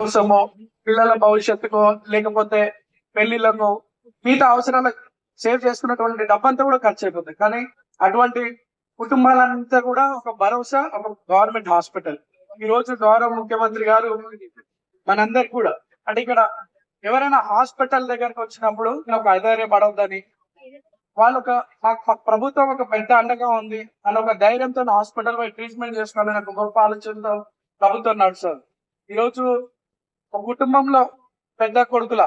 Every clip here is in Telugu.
కోసమో పిల్లల భవిష్యత్తుకో లేకపోతే పెళ్లిళ్ళకో మిగతా అవసరాలకు సేవ్ చేసుకున్నటువంటి డబ్బంతా కూడా ఖర్చు అయిపోతుంది. కానీ అటువంటి కుటుంబాలంతా కూడా ఒక భరోసా ఒక గవర్నమెంట్ హాస్పిటల్. ఈ రోజు గౌరవ ముఖ్యమంత్రి గారు మనందరికి కూడా అంటే ఇక్కడ ఎవరైనా హాస్పిటల్ దగ్గరకు వచ్చినప్పుడు నాకు అధైర్యపడవద్దని వాళ్ళు మాకు ప్రభుత్వం ఒక పెద్ద అండగా ఉంది అని ఒక ధైర్యంతో హాస్పిటల్ పోయి ట్రీట్మెంట్ చేసుకోవాలని ఒక గొప్ప ఆలోచనతో ప్రభుత్వం నడుస్తుంది. ఈరోజు ఒక కుటుంబంలో పెద్ద కొడుకుల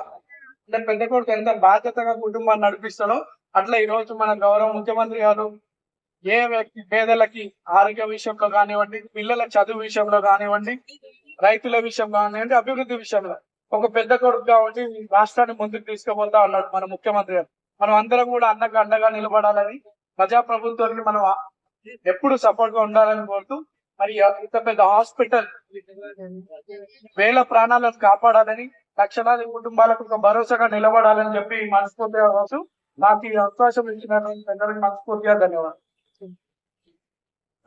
అంటే పెద్ద కొడుకు ఎంత బాధ్యతగా కుటుంబాన్ని నడిపిస్తాడో అట్లా ఈ రోజు మన గౌరవ ముఖ్యమంత్రి గారు ఏ వ్యక్తి పేదలకి ఆరోగ్య విషయంలో కానివ్వండి, పిల్లల చదువు విషయంలో కానివ్వండి, రైతుల విషయం కానివ్వండి, అభివృద్ధి విషయంలో ఒక పెద్ద కొడుకు కాబట్టి రాష్ట్రాన్ని ముందుకు తీసుకుపోతా ఉన్నాడు మన ముఖ్యమంత్రి గారు. మనం అందరం కూడా అన్నకు అండగా నిలబడాలని, ప్రజా ప్రభుత్వానికి మనం ఎప్పుడు సపోర్ట్ గా ఉండాలని కోరుతూ మరి ఇంత పెద్ద హాస్పిటల్ వేల ప్రాణాలను కాపాడాలని, లక్షలాది కుటుంబాలకు ఒక భరోసాగా నిలబడాలని చెప్పి మనస్ఫూర్తిగా కావచ్చు. నాకు ఈ అవకాశం ఇచ్చినటువంటి పెద్దలకు మనస్ఫూర్తిగా ధన్యవాదాలు.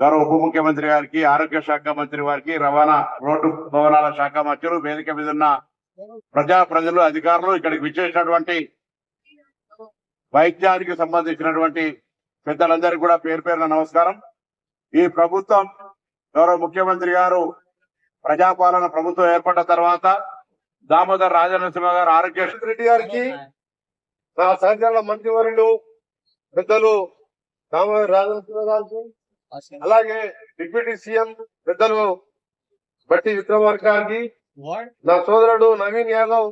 గౌరవ ఉప ముఖ్యమంత్రి గారికి, ఆరోగ్య శాఖ మంత్రి వారికి, రవాణా రోడ్డు భవనాల శాఖ మంత్రులు, వేదిక మీద ఉన్న ప్రజలు, అధికారులు, ఇక్కడికి విచ్చేసినటువంటి వైద్యానికి సంబంధించినటువంటి పెద్దలందరికీ కూడా పేరు పేరున నమస్కారం. ఈ ప్రభుత్వం గౌరవ ముఖ్యమంత్రి గారు ప్రజాపాలన ప్రభుత్వం ఏర్పడ్డ తర్వాత దామోదర్ రాజనరసింహ గారు ఆరోగ్య రెడ్డి గారికి, నా సహచరుల మంత్రివర్యులు పెద్దలు దామోదర్ రాజనరసింహ గారికి, అలాగే డిప్యూటీ సీఎం పెద్దలు బట్టి విక్రమార్క గారికి, నా సోదరుడు నవీన్ యాదవ్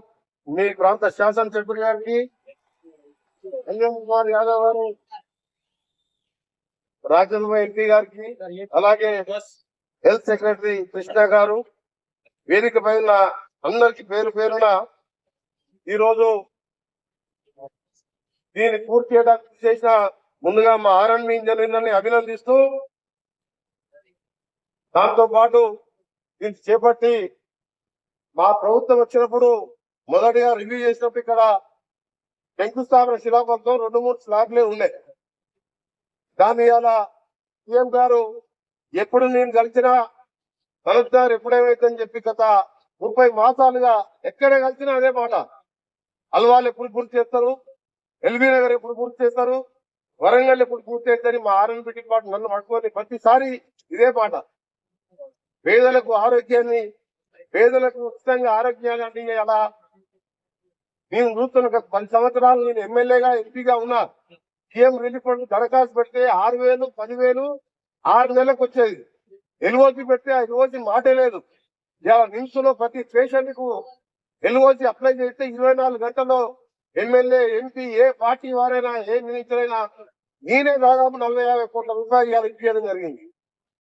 మీ ప్రాంత శాసనసభ్యుడి గారికి, అంజన్ కుమార్ యాదవ్ గారు రాజ్యసభ ఎంపీ గారికి, అలాగే హెల్త్ సెక్రటరీ కృష్ణ గారు, వేదిక పైన అందరికి పేరు పేరున ఈరోజు దీన్ని పూర్తి చేయడానికి చేసిన ముందుగా మా ఆర్ఎండ్బి ఇంజనీర్లని అభినందిస్తూ, దాంతో పాటు దీన్ని చేపట్టి మా ప్రభుత్వం వచ్చినప్పుడు మొదటిగా రివ్యూ చేసినప్పుడు ఇక్కడ శంకుస్థాపన శిలాఫలకం 2-3 స్లాబ్లే ఉండే. దాన్ని ఇలా సీఎం గారు ఎప్పుడు నేను కలిసినా కలుద్దారు ఎప్పుడేమైతుందని చెప్పి గత 30 మాసాలుగా ఎక్కడ కలిసినా అదే మాట. అల్వాల్ ఎప్పుడు పూర్తి చేస్తారు, ఎల్బీ నగర్ ఎప్పుడు పూర్తి చేస్తారు, వరంగల్ ఎప్పుడు పూర్తి చేస్తారు, మా ఆర్ఎండ్బి డిపార్ట్మెంట్ నన్ను పట్టుకొని ప్రతిసారి ఇదే మాట. పేదలకు ఆరోగ్యాన్ని, పేదలకు ఉచితంగా ఆరోగ్యాన్ని అలా నేను చూస్తున్న 10 సంవత్సరాలు నేను ఎమ్మెల్యేగా ఎంపీగా ఉన్నా. సీఎం రిలీఫ్ ఫండ్ దరఖాస్తు పెడితే 6,000, 10,000 6 నెలలకు వచ్చేది. ఎల్ఓసి పెడితే ఆ ఎల్ఓసి మాటే లేదు. నిమ్స్ లో ప్రతి పేషెంట్ కు ఎల్ఓసి అప్లై చేస్తే 24 గంటల్లో ఎమ్మెల్యే, ఎంపీ, ఏ పార్టీ వారైనా, ఏ మినిస్టర్ అయినా నేనే దాదాపు 40-50 కోట్ల రూపాయలు ఇవ్వడం జరిగింది.